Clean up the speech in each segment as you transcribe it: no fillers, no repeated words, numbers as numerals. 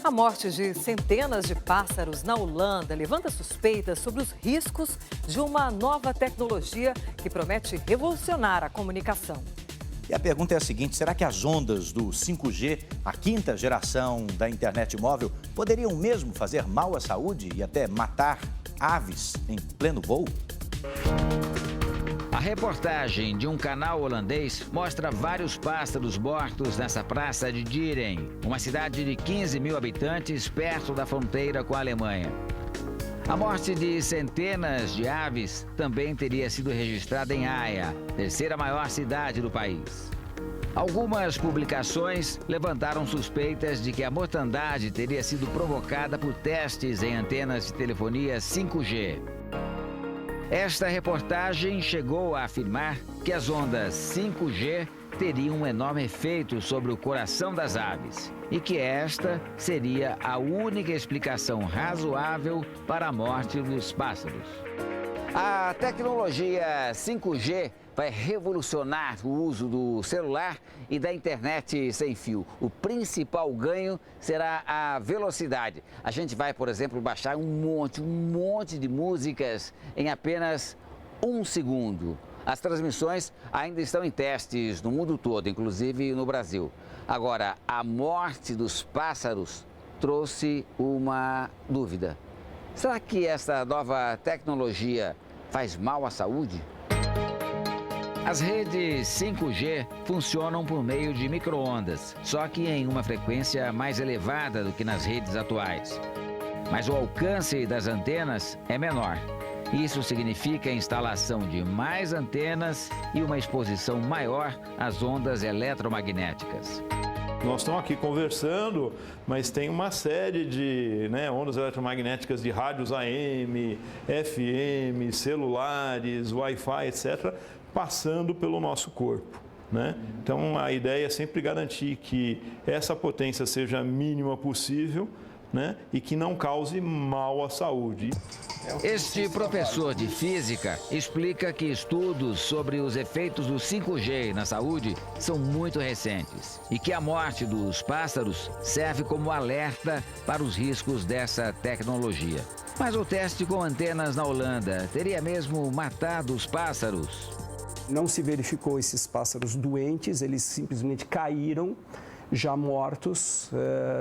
A morte de centenas de pássaros na Holanda levanta suspeitas sobre os riscos de uma nova tecnologia que promete revolucionar a comunicação. E a pergunta é a seguinte: será que as ondas do 5G, a quinta geração da internet móvel, poderiam mesmo fazer mal à saúde e até matar aves em pleno voo? A reportagem de um canal holandês mostra vários pássaros mortos nessa praça de Dieren, uma cidade de 15 mil habitantes perto da fronteira com a Alemanha. A morte de centenas de aves também teria sido registrada em Haia, terceira maior cidade do país. Algumas publicações levantaram suspeitas de que a mortandade teria sido provocada por testes em antenas de telefonia 5G. Esta reportagem chegou a afirmar que as ondas 5G teriam um enorme efeito sobre o coração das aves e que esta seria a única explicação razoável para a morte dos pássaros. A tecnologia 5G vai revolucionar o uso do celular e da internet sem fio. O principal ganho será a velocidade. A gente vai, por exemplo, baixar um monte de músicas em apenas 1 segundo. As transmissões ainda estão em testes no mundo todo, inclusive no Brasil. Agora, a morte dos pássaros trouxe uma dúvida. Será que essa nova tecnologia faz mal à saúde? As redes 5G funcionam por meio de micro-ondas, só que em uma frequência mais elevada do que nas redes atuais. Mas o alcance das antenas é menor. Isso significa a instalação de mais antenas e uma exposição maior às ondas eletromagnéticas. Nós estamos aqui conversando, mas tem uma série de ondas eletromagnéticas de rádios AM, FM, celulares, Wi-Fi, etc., passando pelo nosso corpo. Então, a ideia é sempre garantir que essa potência seja a mínima possível, e que não cause mal à saúde. Este professor de física explica que estudos sobre os efeitos do 5G na saúde são muito recentes e que a morte dos pássaros serve como alerta para os riscos dessa tecnologia. Mas o teste com antenas na Holanda teria mesmo matado os pássaros? Não se verificou esses pássaros doentes, eles simplesmente caíram já mortos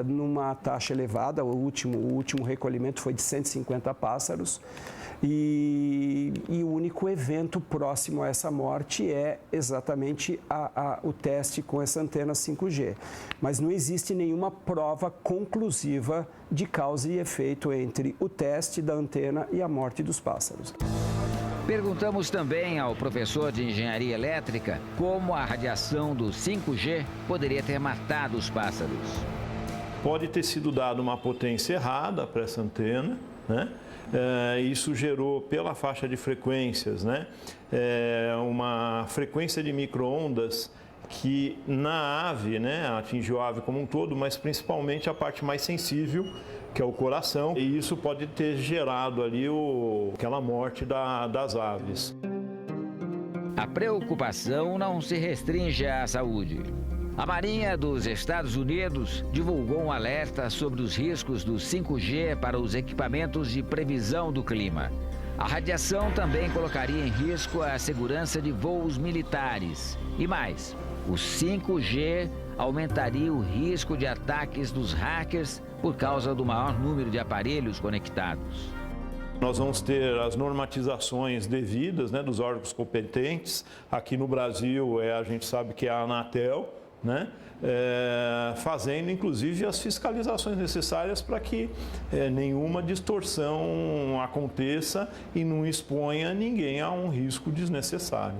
numa taxa elevada. O último recolhimento foi de 150 pássaros e o único evento próximo a essa morte é exatamente o teste com essa antena 5G. Mas não existe nenhuma prova conclusiva de causa e efeito entre o teste da antena e a morte dos pássaros. Perguntamos também ao professor de engenharia elétrica como a radiação do 5G poderia ter matado os pássaros. Pode ter sido dada uma potência errada para essa antena, isso gerou, pela faixa de frequências, uma frequência de micro-ondas que na ave, atingiu a ave como um todo, mas principalmente a parte mais sensível, que é o coração, e isso pode ter gerado ali aquela morte das aves. A preocupação não se restringe à saúde. A Marinha dos Estados Unidos divulgou um alerta sobre os riscos do 5G para os equipamentos de previsão do clima. A radiação também colocaria em risco a segurança de voos militares. E mais, o 5G aumentaria o risco de ataques dos hackers por causa do maior número de aparelhos conectados. Nós vamos ter as normatizações devidas dos órgãos competentes. Aqui no Brasil, a gente sabe que é a Anatel, fazendo inclusive as fiscalizações necessárias para que nenhuma distorção aconteça e não exponha ninguém a um risco desnecessário.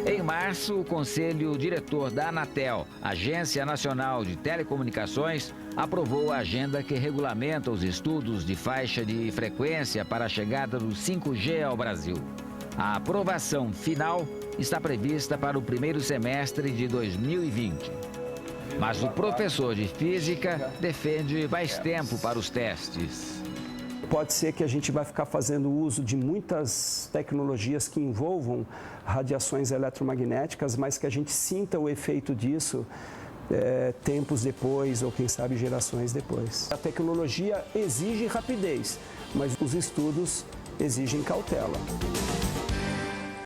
Em março, o Conselho Diretor da Anatel, Agência Nacional de Telecomunicações, aprovou a agenda que regulamenta os estudos de faixa de frequência para a chegada do 5G ao Brasil. A aprovação final está prevista para o primeiro semestre de 2020. Mas o professor de física defende mais tempo para os testes. Pode ser que a gente vai ficar fazendo uso de muitas tecnologias que envolvam radiações eletromagnéticas, mas que a gente sinta o efeito disso tempos depois ou, quem sabe, gerações depois. A tecnologia exige rapidez, mas os estudos exigem cautela.